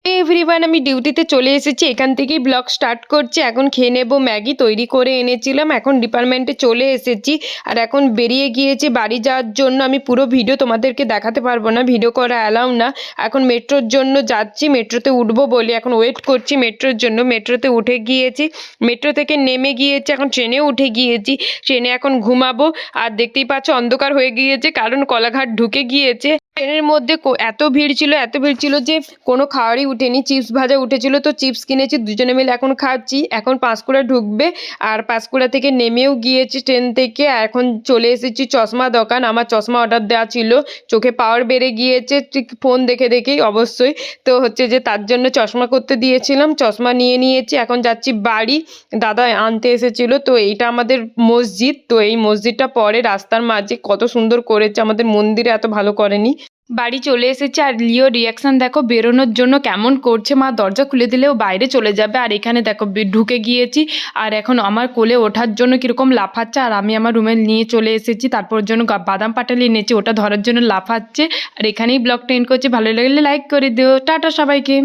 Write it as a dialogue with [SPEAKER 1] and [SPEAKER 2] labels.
[SPEAKER 1] Everyone, আমি ডিউটিতে চলে এসেছি। এখান থেকেই ব্লগ স্টার্ট করছি। এখন খেয়ে নেবো। ম্যাগি তৈরি করে এনেছিলাম। এখন ডিপার্টমেন্টে চলে এসেছি আর এখন বেরিয়ে গিয়েছি বাড়ি যাওয়ার জন্য। আমি পুরো ভিডিও তোমাদেরকে দেখাতে পারবো না, ভিডিও করা অ্যালাউ না। এখন মেট্রোর জন্য যাচ্ছি, মেট্রোতে উঠবো বলে এখন ওয়েট করছি মেট্রোর জন্য। মেট্রোতে উঠে গিয়েছি, মেট্রো থেকে নেমে গিয়েছি, এখন ট্রেনে উঠে গিয়েছি। ট্রেনে এখন ঘুমাবো। আর দেখতেই পাচ্ছ অন্ধকার হয়ে গিয়েছে, কারণ কলাঘাট ঢুকে গিয়েছে। ট্রেনের মধ্যে এত ভিড় ছিল যে কোনো খাওয়ারই উঠেনি। চিপস ভাজা উঠেছিল, তো চিপস কিনেছি, দুজনে মিলে এখন খাচ্ছি। এখন পাঁশকুড়া ঢুকবে আর পাঁশকুড়া থেকে নেমেও গিয়েছি ট্রেন থেকে। এখন চলে এসেছি চশমা দোকান। আমার চশমা অর্ডার দেওয়া ছিল, চোখে পাওয়ার বেড়ে গিয়েছে ঠিক ফোন দেখে দেখেই অবশ্যই। তো হচ্ছে যে তার জন্য চশমা করতে দিয়েছিলাম, চশমা নিয়ে নিয়েছি। এখন যাচ্ছি বাড়ি, দাদা আনতে এসেছিলো। তো এইটা আমাদের মসজিদ, তো এই মসজিদটা পরে রাস্তার মাঝে, কত সুন্দর করেছে, আমাদের মন্দিরে এত ভালো করেনি। বাড়ি চলে এসেছে আর লিও রিয়াকশন দেখো, বেরোনোর জন্য কেমন করছে। মা দরজা খুলে দিলেও বাইরে চলে যাবে। আর এখানে দেখো ঢুকে গিয়েছি আর এখন আমার কোলে ওঠার জন্য কীরকম লাফাচ্ছে। আর আমি আমার রুমে নিয়ে চলে এসেছি, তারপর জন্য বাদাম পাটালি এনেছি, ওটা ধরার জন্য লাফাচ্ছে। আর এখানেই ব্লগটা এন্ড করছি। ভালো লাগলে লাইক করে দিও। টাটা সবাইকে।